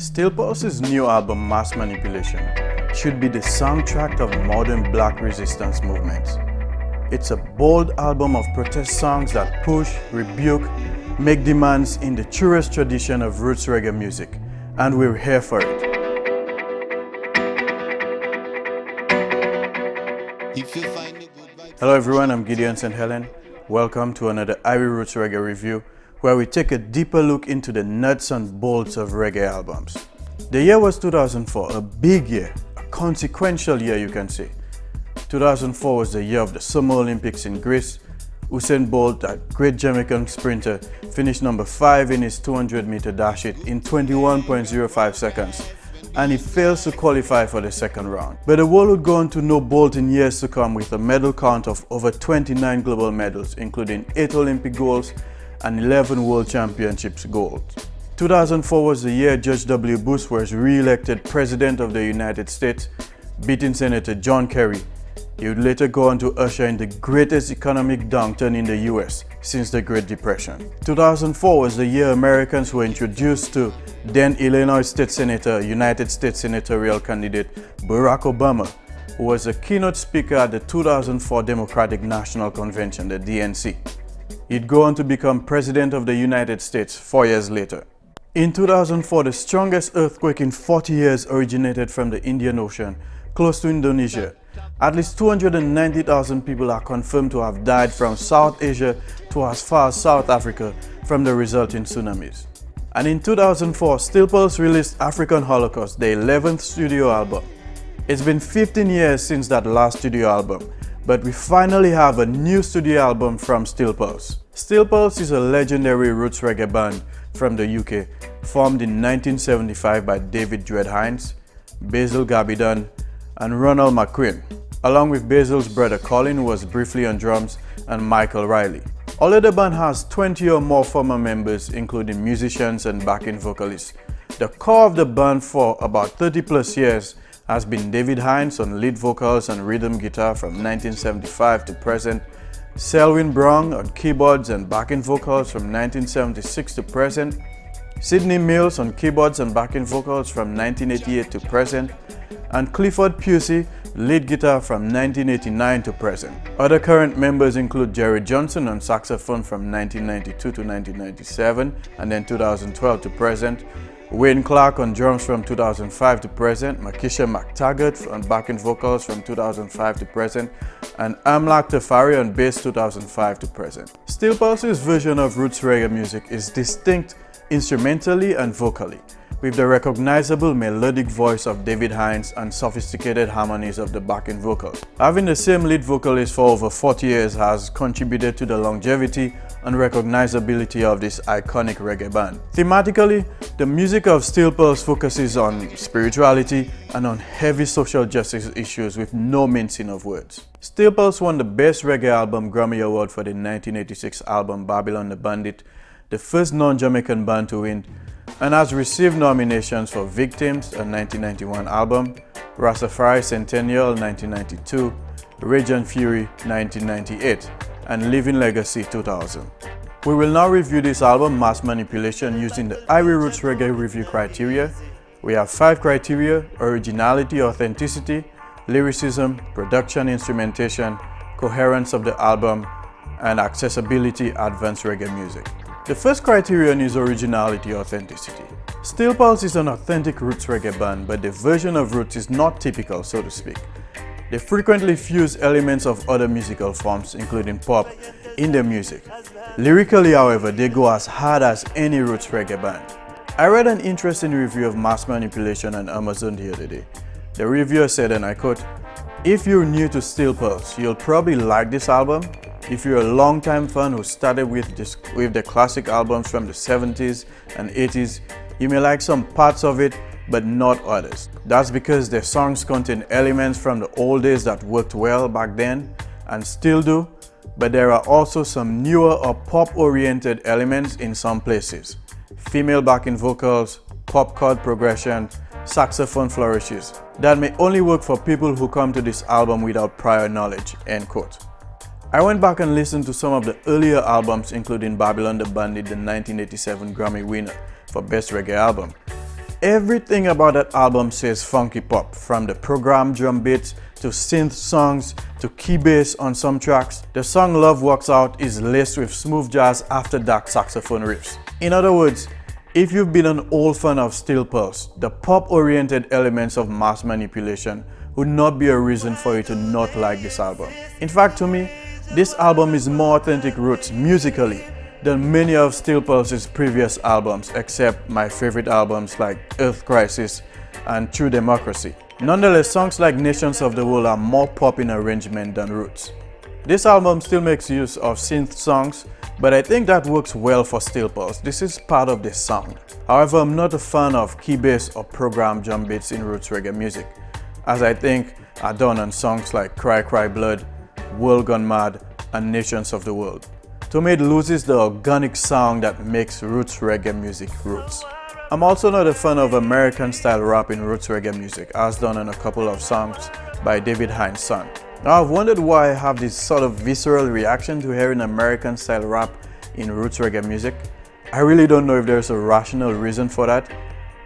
Steel Pulse's new album, Mass Manipulation, should be the soundtrack of modern black resistance movements. It's a bold album of protest songs that push, rebuke, make demands in the truest tradition of roots reggae music, and we're here for it. Hello everyone, I'm Gideon St. Helen. Welcome to another Ivy Roots Reggae review, where we take a deeper look into the nuts and bolts of reggae albums. The year was 2004, a big year, a consequential year you can say. 2004 was the year of the Summer Olympics in Greece. Usain Bolt, that great Jamaican sprinter, finished number 5 in his 200-meter dash it in 21.05 seconds, and he fails to qualify for the second round. But the world would go on to know Bolt in years to come with a medal count of over 29 global medals, including 8 Olympic golds and 11 World Championships golds. 2004 was the year George W. Bush was re-elected President of the United States, beating Senator John Kerry. He would later go on to usher in the greatest economic downturn in the US since the Great Depression. 2004 was the year Americans were introduced to then Illinois State Senator, United States Senatorial candidate Barack Obama, who was a keynote speaker at the 2004 Democratic National Convention, the DNC. He'd go on to become President of the United States 4 years later. In 2004, the strongest earthquake in 40 years originated from the Indian Ocean, close to Indonesia. At least 290,000 people are confirmed to have died from South Asia to as far as South Africa from the resulting tsunamis. And in 2004, Steel Pulse released African Holocaust, their 11th studio album. It's been 15 years since that last studio album, but we finally have a new studio album from Steel Pulse. Steel Pulse is a legendary roots reggae band from the UK, formed in 1975 by David Dread Hines, Basil Gabidan, and Ronald McQueen, along with Basil's brother Colin, who was briefly on drums, and Michael Riley. Although the band has 20 or more former members, including musicians and backing vocalists, the core of the band for about 30 plus years has been David Hines on lead vocals and rhythm guitar from 1975 to present, Selwyn Brown on keyboards and backing vocals from 1976 to present, Sidney Mills on keyboards and backing vocals from 1988 to present, and Clifford Pusey, lead guitar from 1989 to present. Other current members include Jerry Johnson on saxophone from 1992 to 1997 and then 2012 to present, Wayne Clark on drums from 2005 to present, Makisha McTaggart on backing vocals from 2005 to present, and Amlak Tafari on bass 2005 to present. Steel Pulse's version of roots reggae music is distinct instrumentally and vocally, with the recognizable melodic voice of David Hines and sophisticated harmonies of the backing vocals. Having the same lead vocalist for over 40 years has contributed to the longevity and recognizability of this iconic reggae band. Thematically, the music of Steel Pulse focuses on spirituality and on heavy social justice issues with no mincing of words. Steel Pulse won the Best Reggae Album Grammy Award for the 1986 album Babylon the Bandit, the first non-Jamaican band to win, and has received nominations for Victims, a 1991 album, Rastafari Centennial 1992, Rage and Fury 1998, and Living Legacy 2000. We will now review this album, Mass Manipulation, using the Ivy Roots Reggae review criteria. We have 5 criteria: originality, authenticity, lyricism, production, instrumentation, coherence of the album, and accessibility, advanced reggae music. The first criterion is originality, authenticity. Steel Pulse is an authentic roots reggae band, but the version of roots is not typical, so to speak. They frequently fuse elements of other musical forms, including pop, in their music. Lyrically, however, they go as hard as any roots reggae band. I read an interesting review of Mass Manipulation on Amazon the other day. The reviewer said, and I quote, "If you're new to Steel Pulse, you'll probably like this album. If you're a long-time fan who started with the classic albums from the 70s and 80s, you may like some parts of it, but not others. That's because their songs contain elements from the old days that worked well back then and still do, but there are also some newer or pop-oriented elements in some places. Female backing vocals, pop chord progression, saxophone flourishes that may only work for people who come to this album without prior knowledge." End quote. I went back and listened to some of the earlier albums, including Babylon the Bandit, the 1987 Grammy winner for Best Reggae Album. Everything about that album says funky pop, from the programmed drum beats to synth songs to key bass on some tracks. The song Love Walks Out is laced with smooth jazz after dark saxophone riffs. In other words, if you've been an old fan of Steel Pulse, the pop-oriented elements of mass manipulation would not be a reason for you to not like this album. In fact, to me, this album is more authentic roots musically than many of Steel Pulse's previous albums, except my favorite albums like Earth Crisis and True Democracy. Nonetheless, songs like Nations of the World are more pop in arrangement than Roots. This album still makes use of synth songs, but I think that works well for Steel Pulse. This is part of the sound. However, I'm not a fan of key bass or programmed drum beats in Roots reggae music, as I think are done on songs like Cry Cry Blood, World Gone Mad, and Nations of the World. To me, it loses the organic sound that makes Roots reggae music Roots. I'm also not a fan of American-style rap in Roots reggae music, as done on a couple of songs by David Hines' son. Now, I've wondered why I have this sort of visceral reaction to hearing American-style rap in Roots reggae music. I really don't know if there's a rational reason for that.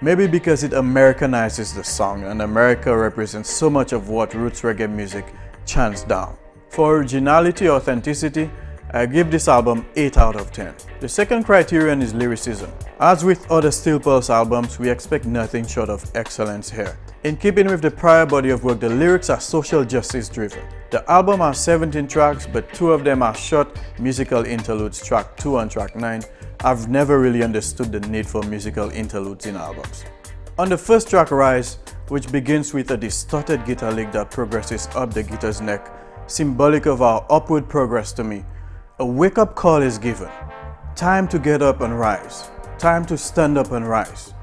Maybe because it Americanizes the song, and America represents so much of what Roots reggae music chants down. For originality or authenticity, I give this album 8 out of 10. The second criterion is lyricism. As with other Steel Pulse albums, we expect nothing short of excellence here. In keeping with the prior body of work, the lyrics are social justice driven. The album has 17 tracks, but 2 of them are short musical interludes, track 2 and track 9. I've never really understood the need for musical interludes in albums. On the first track, Rise, which begins with a distorted guitar lick that progresses up the guitar's neck, symbolic of our upward progress to me, a wake-up call is given. Time to get up and rise. Time to stand up and rise.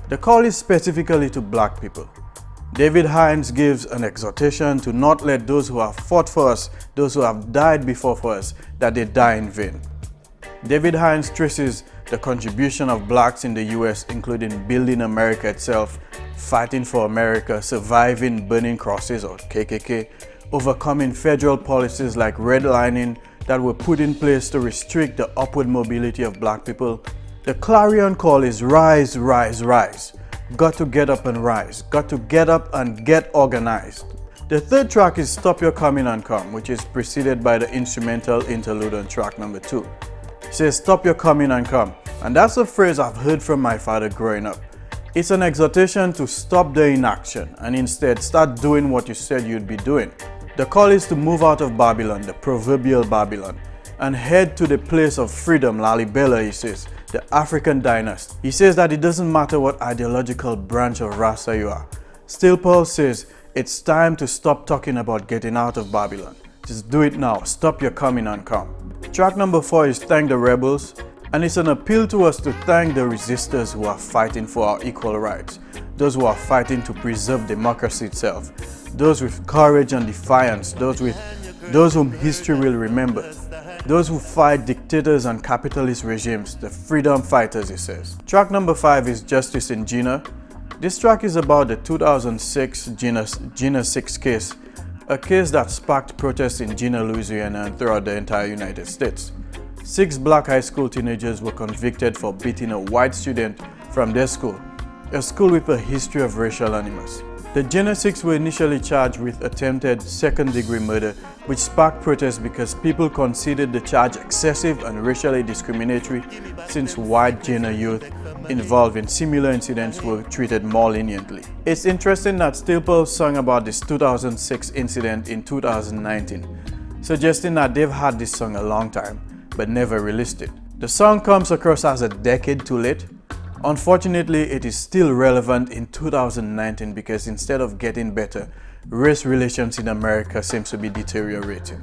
The call is specifically to black people. David Hines gives an exhortation to not let those who have fought for us, those who have died before for us, that they die in vain. David Hines traces the contribution of blacks in the US, including building America itself, fighting for America, surviving burning crosses or KKK, overcoming federal policies like redlining that were put in place to restrict the upward mobility of black people. The clarion call is rise, rise, rise. Got to get up and rise. Got to get up and get organized. The third track is Stop Your Coming and Come, which is preceded by the instrumental interlude on track number 2. It says, stop your coming and come. And that's a phrase I've heard from my father growing up. It's an exhortation to stop the inaction and instead start doing what you said you'd be doing. The call is to move out of Babylon, the proverbial Babylon, and head to the place of freedom, Lalibela, he says, the African dynasty. He says that it doesn't matter what ideological branch of Rasta you are. Steel Pulse says it's time to stop talking about getting out of Babylon. Just do it now. Stop your coming and come. Track number 4 is Thank the Rebels, and it's an appeal to us to thank the resistors who are fighting for our equal rights, those who are fighting to preserve democracy itself, those with courage and defiance, those whom history will remember, those who fight dictators and capitalist regimes, the freedom fighters, he says. Track number 5 is Justice in Gina. This track is about the 2006 Gina 6 case, a case that sparked protests in Gina, Louisiana and throughout the entire United States. 6 black high school teenagers were convicted for beating a white student from their school, a school with a history of racial animus. The Gina 6 were initially charged with attempted second-degree murder, which sparked protests because people considered the charge excessive and racially discriminatory, since white Gina youth involved in similar incidents were treated more leniently. It's interesting that Steel Pulse sung about this 2006 incident in 2019, suggesting that they've had this song a long time, but never released it. The song comes across as a decade too late. Unfortunately, it is still relevant in 2019 because instead of getting better, race relations in America seems to be deteriorating.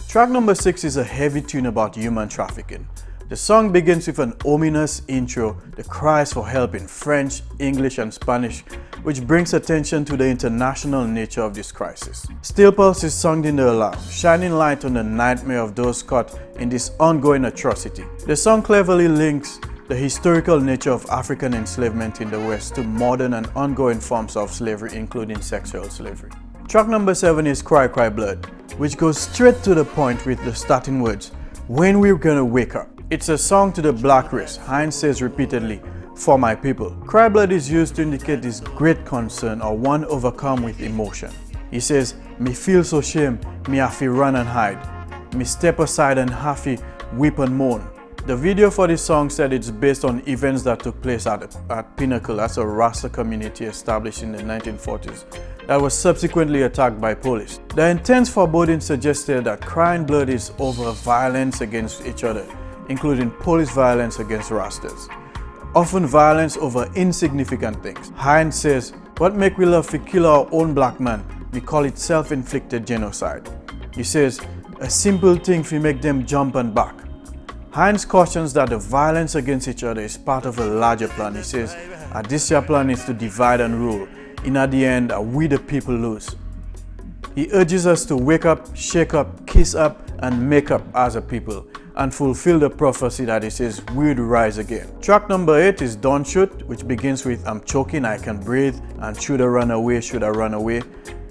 Track number 6 is a heavy tune about human trafficking. The song begins with an ominous intro, the cries for help in French, English and Spanish, which brings attention to the international nature of this crisis. Steel Pulse is sounding the alarm, shining light on the nightmare of those caught in this ongoing atrocity. The song cleverly links the historical nature of African enslavement in the West to modern and ongoing forms of slavery, including sexual slavery. Track number 7 is Cry Cry Blood, which goes straight to the point with the starting words, when we're gonna wake up. It's a song to the black race. Hines says repeatedly, for my people. Cry blood is used to indicate this great concern or one overcome with emotion. He says, me feel so shame, me have to run and hide. Me step aside and have to weep and moan. The video for this song said it's based on events that took place at Pinnacle, that's a Rasta community established in the 1940s, that was subsequently attacked by police. The intense foreboding suggested that crying blood is over violence against each other, including police violence against Rastas. Often violence over insignificant things. Hines says, what make we love to kill our own black man? We call it self-inflicted genocide. He says, a simple thing to make them jump and back. Hines cautions that the violence against each other is part of a larger plan. He says, this year plan is to divide and rule. At the end, we the people lose. He urges us to wake up, shake up, kiss up, and make up as a people, and fulfill the prophecy that it says we would rise again. Track number 8 is Don't Shoot, which begins with I'm choking, I can breathe, and should I run away, should I run away.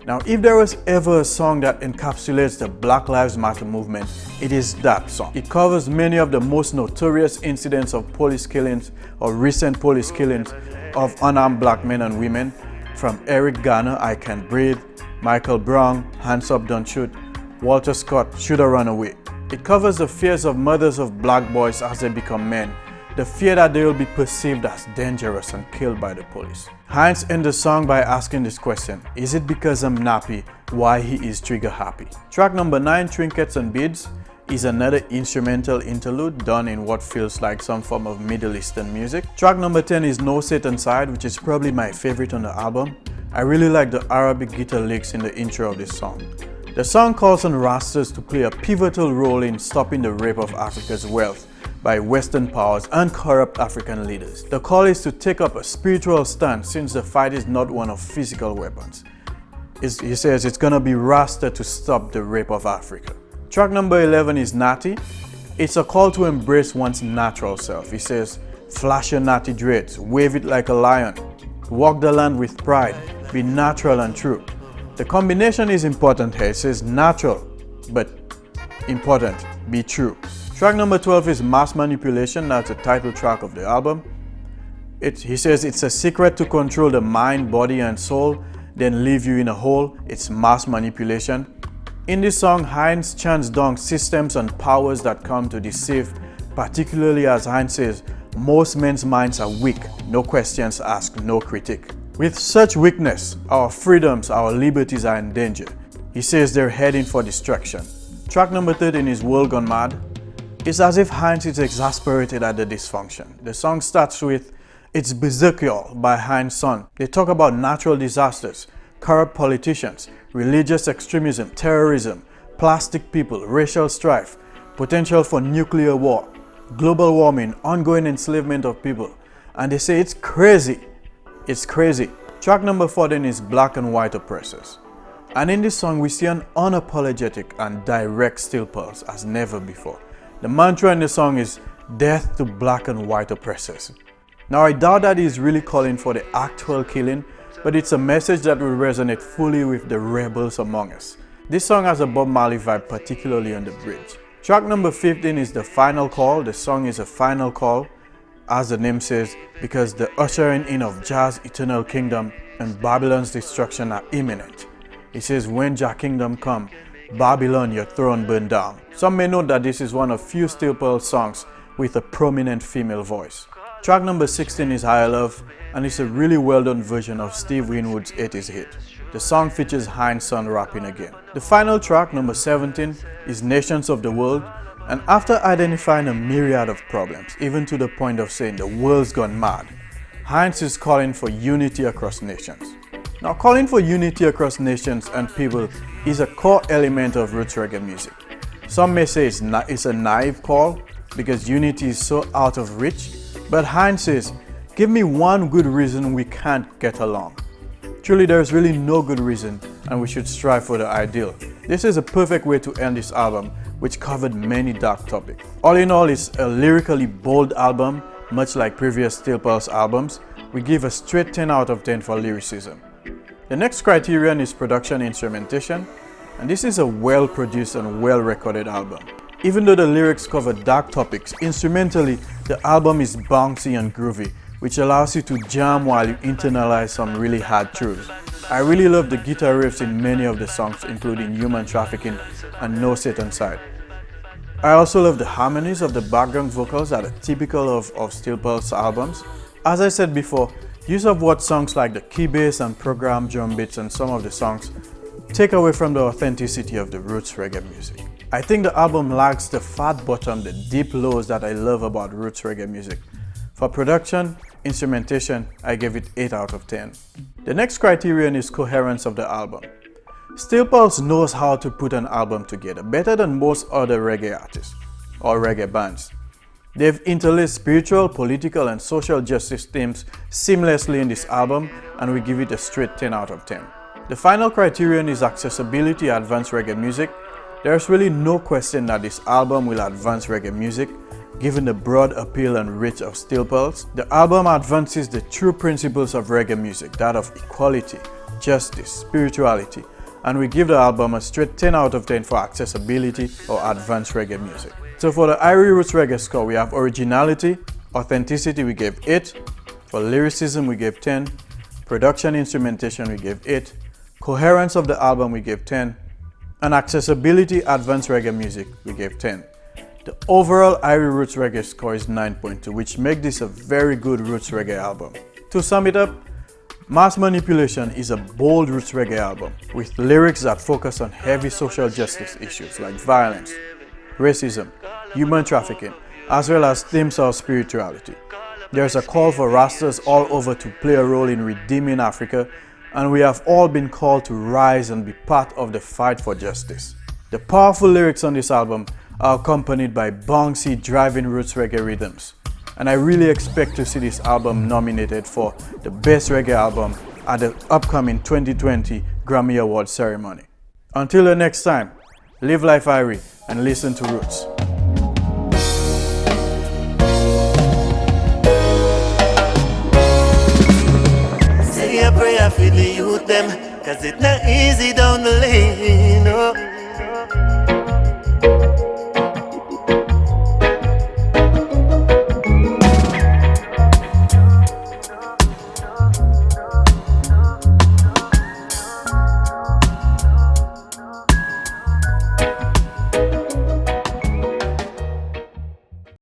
Now, if there was ever a song that encapsulates the Black Lives Matter movement, it is that song. It covers many of the most notorious incidents of police killings or recent police killings of unarmed black men and women, from Eric Garner, I Can Breathe, Michael Brown, Hands Up, Don't Shoot, Walter Scott, Should I Run Away. It covers the fears of mothers of black boys as they become men, the fear that they will be perceived as dangerous and killed by the police. Hines ends the song by asking this question, is it because I'm nappy why he is trigger happy? Track number 9, Trinkets and Beads, is another instrumental interlude done in what feels like some form of Middle Eastern music. Track number 10 is No Satan Side, which is probably my favorite on the album. I really like the Arabic guitar licks in the intro of this song. The song calls on Rastas to play a pivotal role in stopping the rape of Africa's wealth by Western powers and corrupt African leaders. The call is to take up a spiritual stand since the fight is not one of physical weapons. He says it's gonna be Rasta to stop the rape of Africa. Track number 11 is Natty. It's a call to embrace one's natural self. He says, flash your natty dreads, wave it like a lion, walk the land with pride, be natural and true. The combination is important here. It says natural, but important, be true. Track number 12 is Mass Manipulation. That's the title track of the album. He says it's a secret to control the mind, body, and soul, then leave you in a hole. It's mass manipulation. In this song, Hines chants down systems and powers that come to deceive, particularly as Hines says, most men's minds are weak, no questions asked, no critique. With such weakness, our freedoms, our liberties are in danger. He says they're heading for destruction. Track number 13 is World Gone Mad. It's as if Hines is exasperated at the dysfunction. The song starts with, it's Berserkial by Hines' son. They talk about natural disasters, corrupt politicians, religious extremism, terrorism, plastic people, racial strife, potential for nuclear war, global warming, ongoing enslavement of people. And they say it's crazy. It's crazy. Track number 14 is Black and White Oppressors. And in this song, we see an unapologetic and direct steel pulse as never before. The mantra in the song is death to black and white oppressors. Now, I doubt that he's really calling for the actual killing, but it's a message that will resonate fully with the rebels among us. This song has a Bob Marley vibe, particularly on the bridge. Track number 15 is The Final Call. The song is a final call, as the name says, because the ushering in of Jah's eternal kingdom and Babylon's destruction are imminent. It says, when Jah kingdom come, Babylon, your throne burn down. Some may note that this is one of few Steel Pearl songs with a prominent female voice. Track number 16 is Higher Love, and it's a really well done version of Steve Winwood's 80s hit. The song features Hines' son rapping again. The final track, number 17, is Nations of the World, and after identifying a myriad of problems, even to the point of saying the world's gone mad, Hines is calling for unity across nations. Now, calling for unity across nations and people is a core element of roots reggae music. Some may say it's a naive call because unity is so out of reach, but Hines says, give me one good reason we can't get along. Truly, there is really no good reason, and we should strive for the ideal. This is a perfect way to end this album, which covered many dark topics. All in all, it's a lyrically bold album, much like previous Steel Pulse albums. We give a straight 10 out of 10 for lyricism. The next criterion is production instrumentation, and this is a well-produced and well-recorded album. Even though the lyrics cover dark topics, instrumentally, the album is bouncy and groovy, which allows you to jam while you internalize some really hard truths. I really love the guitar riffs in many of the songs, including Human Trafficking and No Satan Side. I also love the harmonies of the background vocals that are typical of Steel Pulse albums. As I said before, use of what songs like the key bass and programmed drum beats and some of the songs take away from the authenticity of the roots reggae music. I think the album lacks the fat bottom, the deep lows that I love about roots reggae music. For production, instrumentation, I give it 8 out of 10. The next criterion is coherence of the album. Steel Pulse knows how to put an album together better than most other reggae artists or reggae bands. They've interlaced spiritual, political, and social justice themes seamlessly in this album, and we give it a straight 10 out of 10. The final criterion is accessibility advanced reggae music. There's really no question that this album will advance reggae music, given the broad appeal and reach of Steel Pulse. The album advances the true principles of reggae music, that of equality, justice, spirituality, and we give the album a straight 10 out of 10 for accessibility or advanced reggae music. So for the Irie Roots Reggae score, we have originality, authenticity we gave 8, for lyricism we gave 10, production instrumentation we gave 8, coherence of the album we gave 10, and accessibility advanced reggae music we gave 10. The overall Irie Roots Reggae score is 9.2, which makes this a very good Roots Reggae album. To sum it up, Mass Manipulation is a bold Roots Reggae album with lyrics that focus on heavy social justice issues like violence, racism, human trafficking, as well as themes of spirituality. There's a call for Rastas all over to play a role in redeeming Africa, and we have all been called to rise and be part of the fight for justice. The powerful lyrics on this album are accompanied by bouncy, driving roots reggae rhythms, and I really expect to see this album nominated for the Best Reggae Album at the upcoming 2020 Grammy Awards Ceremony. Until the next time, live life Irie and listen to Roots. Say a prayer for the youth them, cause it's not easy down the lane.